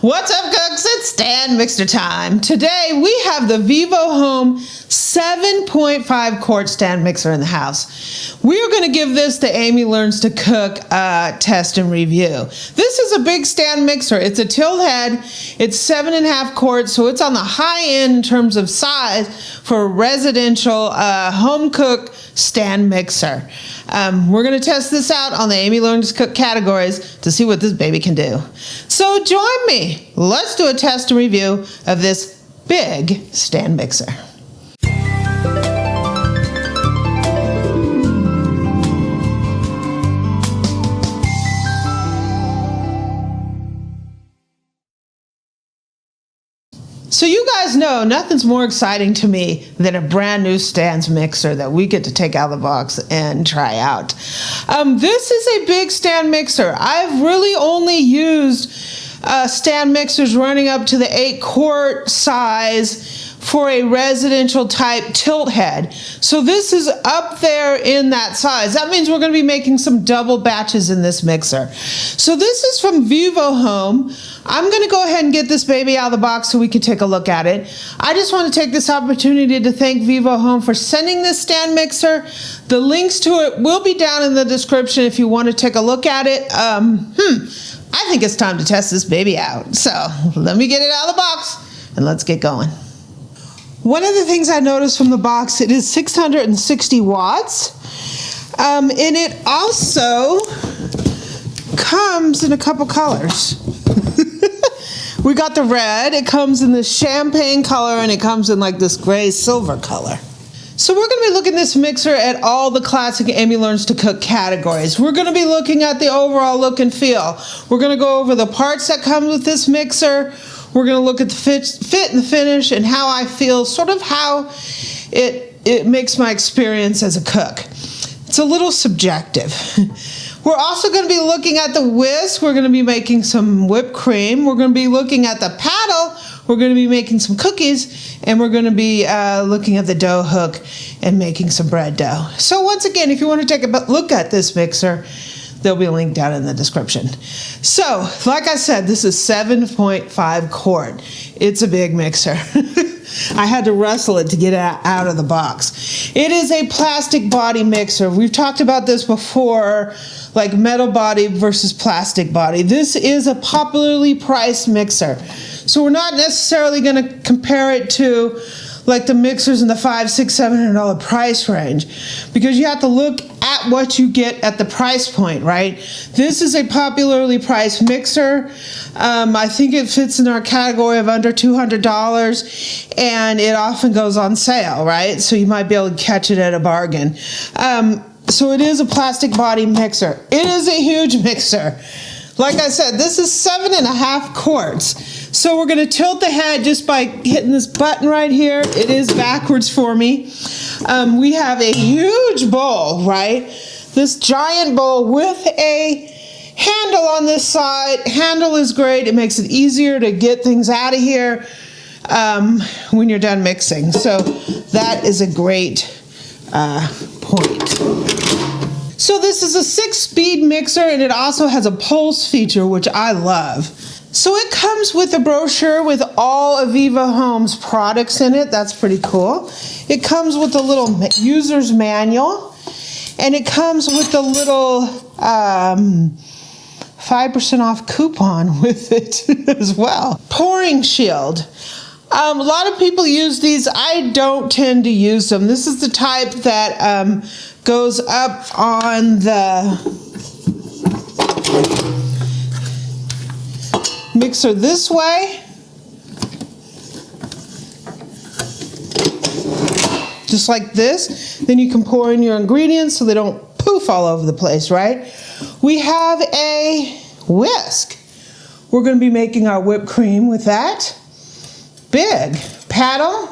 What's up, cooks? It's stand mixer time. Today we have the VIVOHOME 7.5 quart stand mixer in the house. We are going to give this the Amy Learns to Cook test and review. This is a big stand mixer. It's a tilt head. It's 7.5 quarts, so it's on the high end in terms of size for a residential home cook stand mixer. We're going to test this out on the Amy Learns to Cook categories to see what this baby can do. So join me. Let's do a test and review of this big stand mixer. So you guys know nothing's more exciting to me than a brand new stand mixer that we get to take out of the box and try out. This is a big stand mixer. I've really only used stand mixers running up to the 8 quart size for a residential type tilt head. So this is up there in that size. That means we're going to be making some double batches in this mixer. So this is from VIVOHOME. I'm going to go ahead and get this baby out of the box so we can take a look at it. I just want to take this opportunity to thank VIVOHOME for sending this stand mixer. The links to it will be down in the description if you want to take a look at it. I think it's time to test this baby out. So let me get it out of the box and let's get going. One of the things I noticed from the box, it is 660 watts. And it also comes in a couple colors. We got the red, it comes in the champagne color, and it comes in like this gray silver color. So we're going to be looking at this mixer at all the classic Amy Learns to Cook categories. We're going to be looking at the overall look and feel. We're going to go over the parts that come with this mixer. We're going to look at the fit and the finish and how I feel, sort of how it makes my experience as a cook. It's a little subjective. We're also going to be looking at the whisk. We're going to be making some whipped cream. We're going to be looking at the paddle. We're going to be making some cookies, and we're going to be looking at the dough hook and making some bread dough. So once again, if you want to take a look at this mixer, there'll be a link down in the description. So, like I said, this is 7.5 quart. It's a big mixer. I had to wrestle it to get it out of the box. It is a plastic body mixer. We've talked about this before, like metal body versus plastic body. This is a popularly priced mixer. So we're not necessarily going to compare it to like the mixers in the $500, $600, $700 price range, because you have to look at what you get at the price point, right? This is a popularly priced mixer. I think it fits in our category of under $200, and it often goes on sale, right? So you might be able to catch it at a bargain. So it is a plastic body mixer. It is a huge mixer. Like I said, this is 7.5 quarts. So we're going to tilt the head just by hitting this button right here. It is backwards for me. We have a huge bowl, right? This giant bowl with a handle on this side. Handle is great. It makes it easier to get things out of here when you're done mixing. So that is a great point. So this is a 6-speed mixer, and it also has a pulse feature, which I love. So it comes with a brochure with all of VIVOHOME's products in it. That's pretty cool. It comes with a little user's manual, and it comes with a little 5% off coupon with it as well. Pouring shield. A lot of people use these. I don't tend to use them. This is the type that goes up on the mixer this way. Just like this. Then you can pour in your ingredients so they don't poof all over the place, right? We have a whisk. We're going to be making our whipped cream with that. Big paddle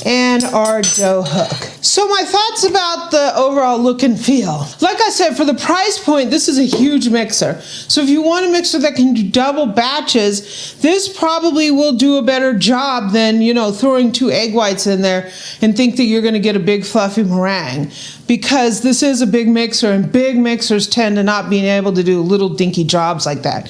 and our dough hook. So So my thoughts about the overall look and feel. Like I said, for the price point, this is a huge mixer. So if you want a mixer that can do double batches, this probably will do a better job than, you know, throwing 2 egg whites in there and think that you're going to get a big fluffy meringue. Because this is a big mixer, and big mixers tend to not being able to do little dinky jobs like that.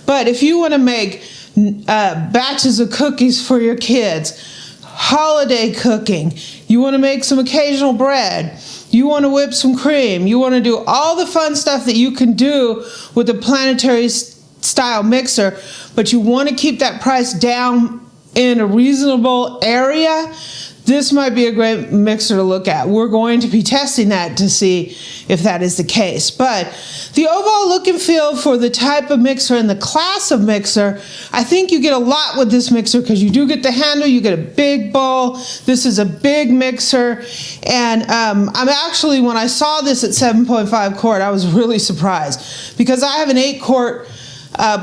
But if you want to make batches of cookies for your kids, holiday cooking, you want to make some occasional bread, you want to whip some cream, you want to do all the fun stuff that you can do with a planetary style mixer, but you want to keep that price down in a reasonable area, this might be a great mixer to look at. We're going to be testing that to see if that is the case. But the overall look and feel for the type of mixer and the class of mixer, I think you get a lot with this mixer because you do get the handle, you get a big bowl. This is a big mixer. And I'm actually, when I saw this at 7.5 quart, I was really surprised because I have an 8 quart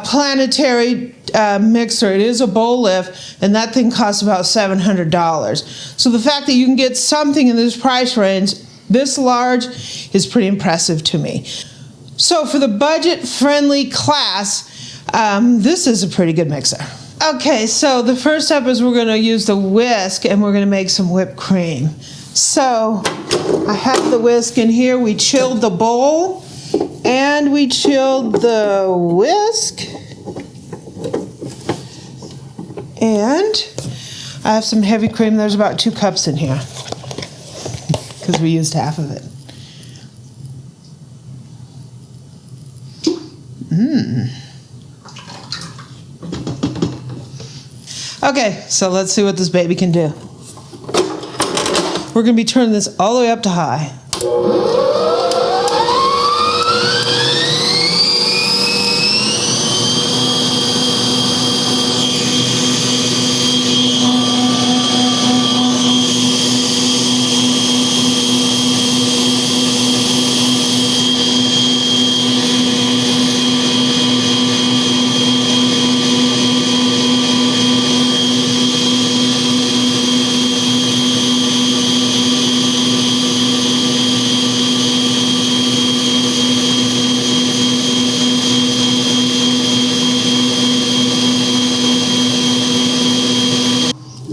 planetary mixer. It is a bowl lift, and that thing costs about $700. So the fact that you can get something in this price range this large is pretty impressive to me. So for the budget-friendly class, this is a pretty good mixer. Okay, so the first step is we're going to use the whisk, and we're going to make some whipped cream. So I have the whisk in here. We chilled the bowl, and we chilled the whisk. And I have some heavy cream. There's about 2 cups in here because we used half of it. Okay, so let's see what this baby can do. We're going to be turning this all the way up to high.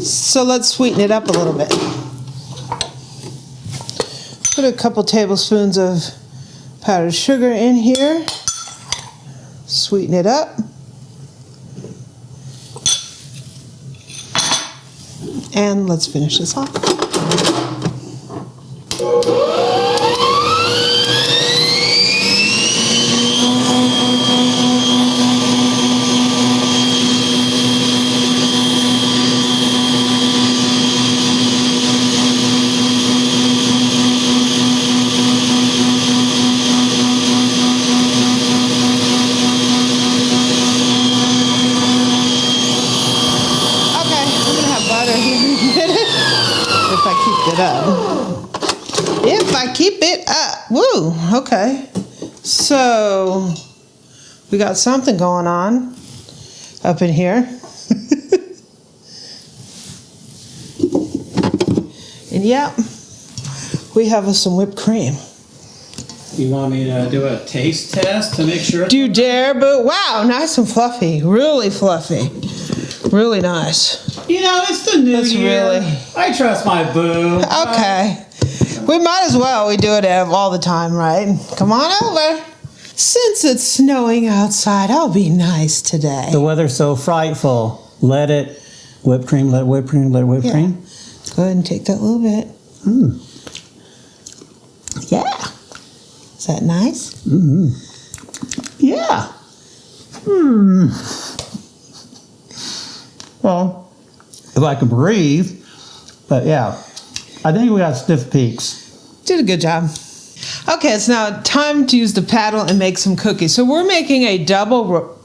So let's sweeten it up a little bit. Put a couple tablespoons of powdered sugar in here. Sweeten it up. And let's finish this off. If I keep it up. Woo, okay. So we got something going on up in here. And yeah, we have some whipped cream. You want me to do a taste test to make sure? Do you dare? But wow, nice and fluffy. Really fluffy. Really nice. You know, it's the new year. Really... I trust my boo. Okay. We might as well. We do it all the time, right? Come on over. Since it's snowing outside, I'll be nice today. The weather's so frightful. Let it whipped cream, let it whipped cream, let it whipped cream. Go ahead and take that little bit. Yeah. Is that nice? Yeah. Well, if I could breathe, but yeah. I think we got stiff peaks. Did a good job. Okay, it's now time to use the paddle and make some cookies. So we're making a double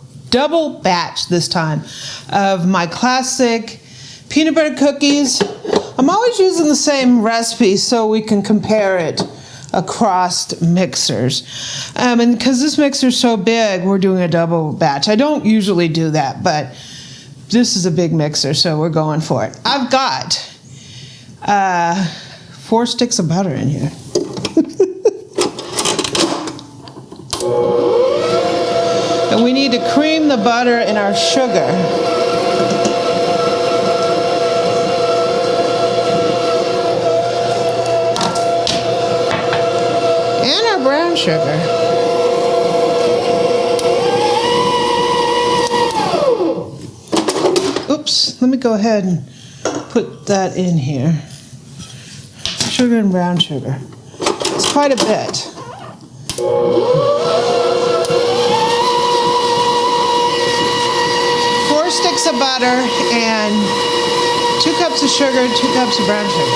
batch this time of my classic peanut butter cookies. I'm always using the same recipe so we can compare it across mixers. And because this mixer is so big, we're doing a double batch. I don't usually do that, but this is a big mixer, so we're going for it. I've got 4 sticks of butter in here. And we need to cream the butter in our sugar. And our brown sugar. Oops, let me go ahead and put that in here. Sugar and brown sugar. It's quite a bit. 4 sticks of butter and 2 cups of sugar, 2 cups of brown sugar.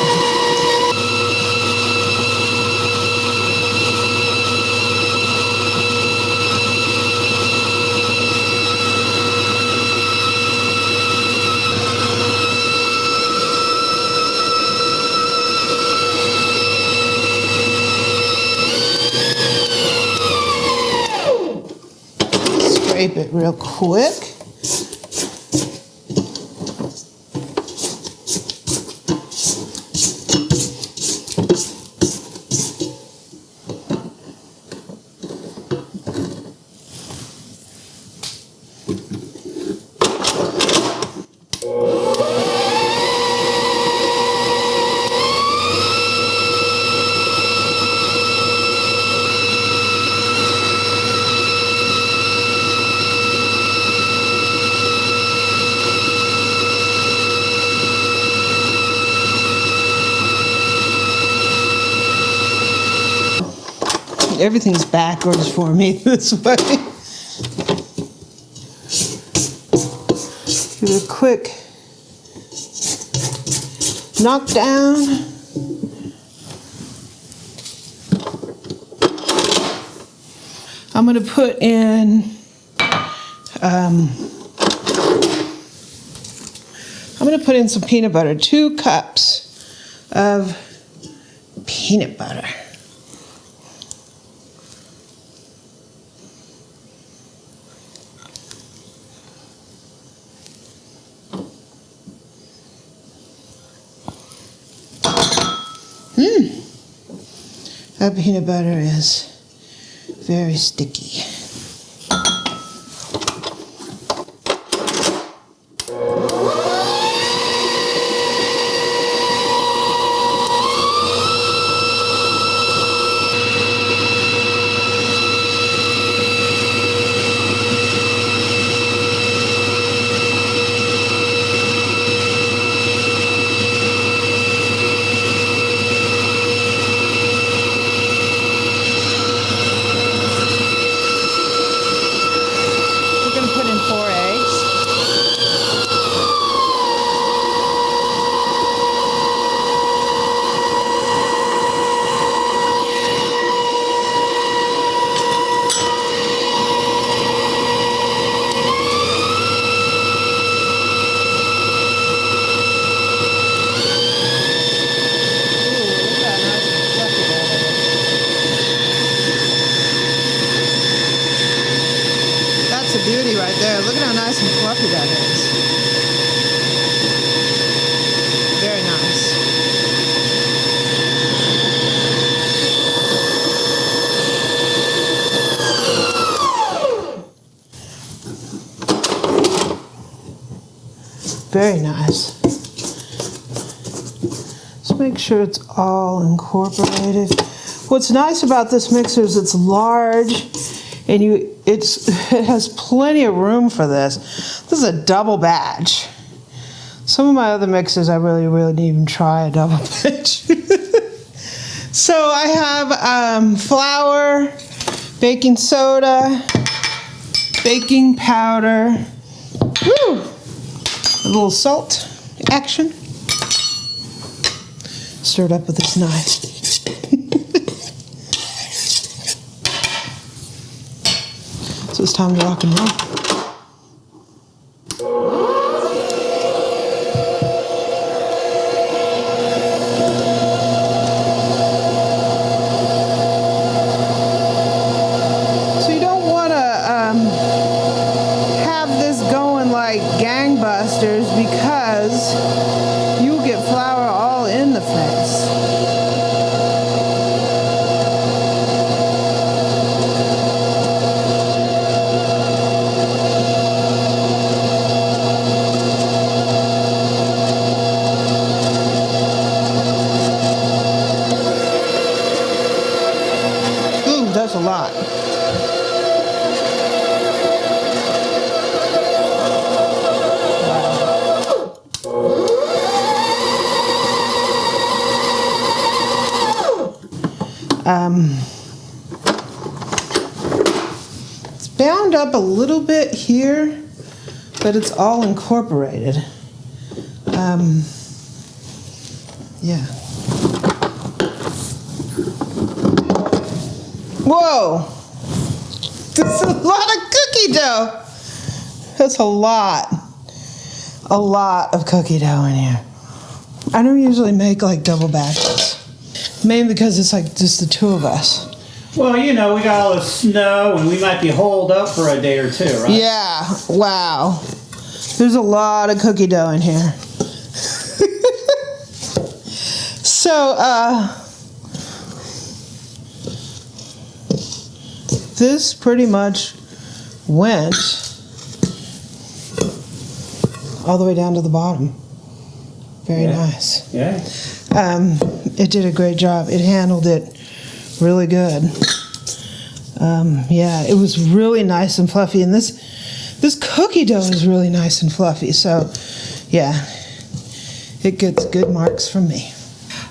Scrape it real quick. Everything's backwards for me this way. Give it a quick knock down. I'm going to put in some peanut butter, 2 cups of peanut butter. That peanut butter is very sticky. That's a beauty right there. Look at how nice and fluffy that is. Very nice. Very nice. Just make sure it's all incorporated. What's nice about this mixer is it's large and it has plenty of room for this. This is a double batch. Some of my other mixers I really didn't even try a double batch. So I have flour, baking soda, baking powder, a little salt action. Stir it up with this knife. So it's time to rock and roll. So you don't want to have this going like gangbusters because you'll get flour all in the face. It's bound up a little bit here, but it's all incorporated. Yeah. Whoa! That's a lot of cookie dough. That's a lot of cookie dough in here. I don't usually make like double batches, mainly because it's like just the two of us. Well, you know, we got all this snow and we might be holed up for a day or two, right? Yeah, wow. There's a lot of cookie dough in here. So, this pretty much went all the way down to the bottom. Very nice. Yeah. It did a great job. It handled it really good. Yeah, it was really nice and fluffy, and this cookie dough is really nice and fluffy. So, yeah, it gets good marks from me.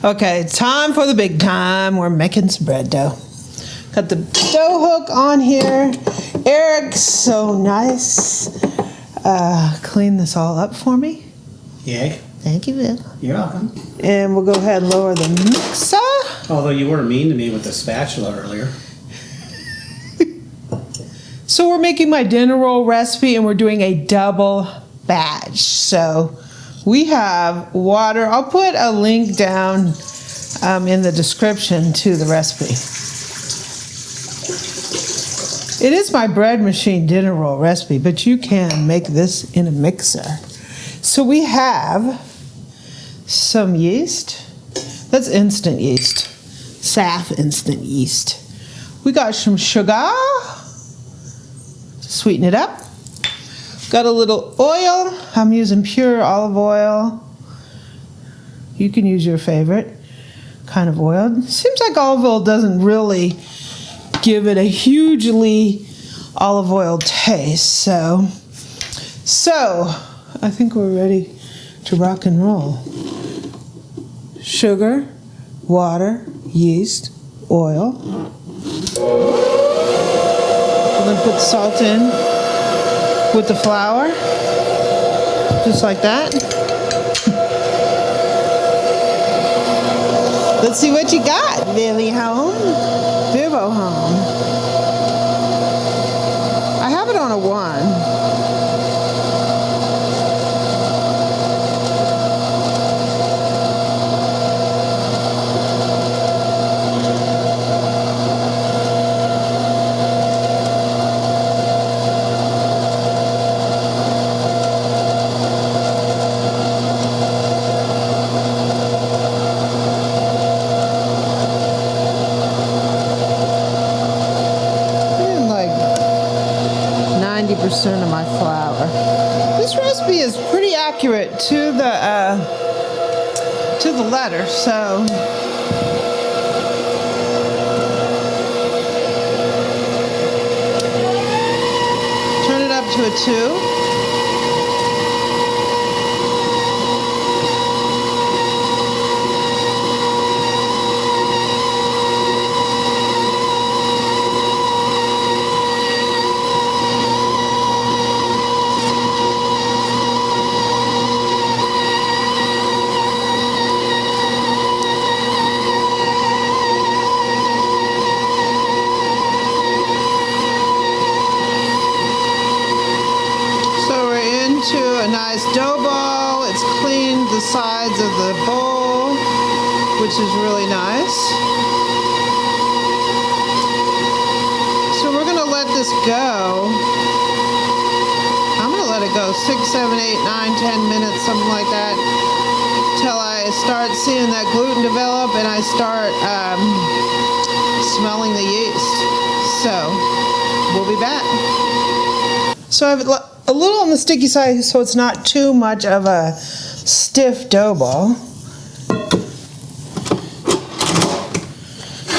Okay, time for the big time. We're making some bread dough. Got the dough hook on here. Eric's so nice. Clean this all up for me. Yeah. Thank you, Bill. You're welcome. And we'll go ahead and lower the mixer. Although you were mean to me with the spatula earlier. So we're making my dinner roll recipe, and we're doing a double batch. So we have water. I'll put a link down in the description to the recipe. It is my bread machine dinner roll recipe, but you can make this in a mixer. So we have some yeast. That's instant yeast. Saf instant yeast. We got some sugar to sweeten it up. Got a little oil. I'm using pure olive oil. You can use your favorite kind of oil. Seems like olive oil doesn't really give it a hugely olive oil taste. So I think we're ready to rock and roll. Sugar, water, yeast, oil. We're going to put salt in with the flour, just like that. Let's see what you got, VIVOHOME. I have it on a 1. Percent of my flour. This recipe is pretty accurate to the letter, so turn it up to a 2. Nice dough ball. It's cleaned the sides of the bowl, which is really nice. So we're going to let this go. I'm going to let it go 6, 7, 8, 9, 10 minutes, something like that, till I start seeing that gluten develop and I start smelling the yeast. So we'll be back. So I have a little on the sticky side so it's not too much of a stiff dough ball.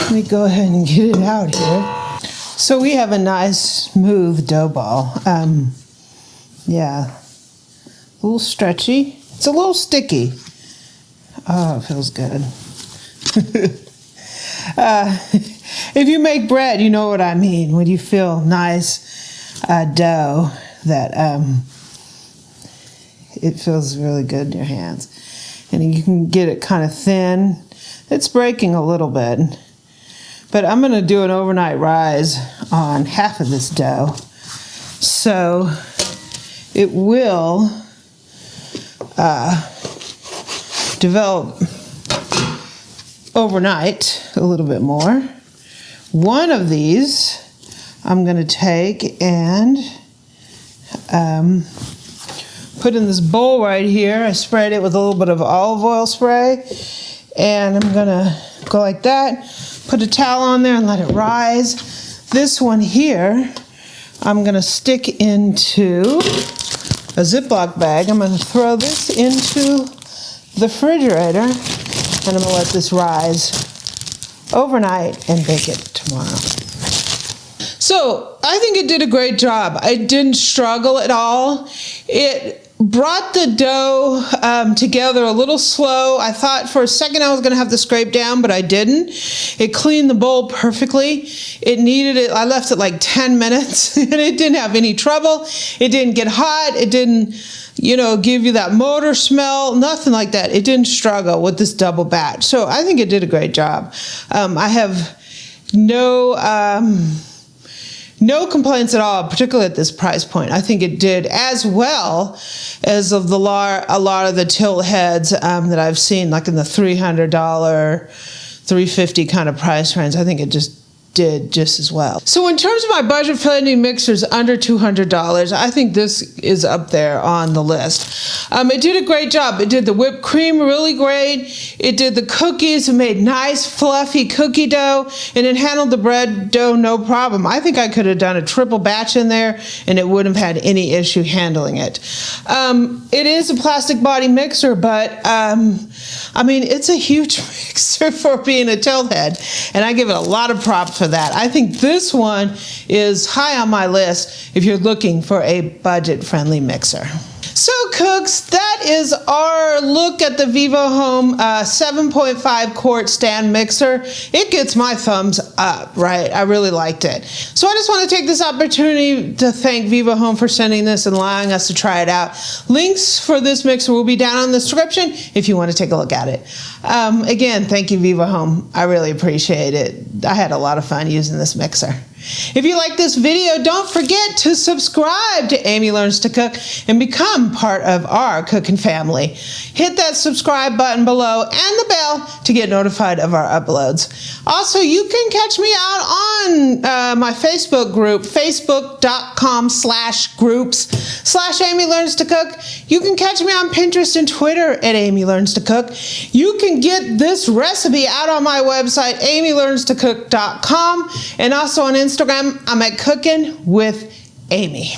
Let me go ahead and get it out here. So we have a nice smooth dough ball. Yeah, a little stretchy. It's a little sticky. Oh, it feels good. If you make bread, you know what I mean. When you feel nice dough that it feels really good in your hands. And you can get it kind of thin. It's breaking a little bit. But I'm going to do an overnight rise on half of this dough. So it will develop overnight a little bit more. One of these I'm going to take and put in this bowl right here. I sprayed it with a little bit of olive oil spray, and I'm going to go like that, put a towel on there and let it rise. This one here I'm going to stick into a Ziploc bag. I'm going to throw this into the refrigerator, and I'm going to let this rise overnight and bake it tomorrow. So I think it did a great job. I didn't struggle at all. It brought the dough together a little slow. I thought for a second I was going to have to scrape down, but I didn't. It cleaned the bowl perfectly. It needed it. I left it like 10 minutes and it didn't have any trouble. It didn't get hot. It didn't, give you that motor smell, nothing like that. It didn't struggle with this double batch. So I think it did a great job. I have no complaints at all, particularly at this price point. I think it did as well as of a lot of the tilt heads that I've seen, like in the $300, $350 kind of price range. I think it just did just as well. So in terms of my budget-friendly mixers under $200, I think this is up there on the list. It did a great job. It did the whipped cream really great. It did the cookies. It made nice, fluffy cookie dough, and it handled the bread dough no problem. I think I could have done a triple batch in there, and it wouldn't have had any issue handling it. It is a plastic body mixer, but it's a huge mixer for being a tilt head, and I give it a lot of props for that. I think this one is high on my list if you're looking for a budget-friendly mixer. So cooks, that is our look at the VIVOHOME 7.5 quart stand mixer. It gets my thumbs up, right? I really liked it. So I just want to take this opportunity to thank VIVOHOME for sending this and allowing us to try it out. Links for this mixer will be down in the description if you want to take a look at it. Again, thank you VIVOHOME. I really appreciate it. I had a lot of fun using this mixer. If you like this video, don't forget to subscribe to Amy Learns to Cook and become part of our cooking family. Hit that subscribe button below and the bell to get notified of our uploads. Also, you can catch me out on my Facebook group, facebook.com/groups/Amy Learns to Cook. You can catch me on Pinterest and Twitter at Amy Learns to Cook. You can get this recipe out on my website, amylearnstocook.com, and also on Instagram, I'm at Cooking with Amy.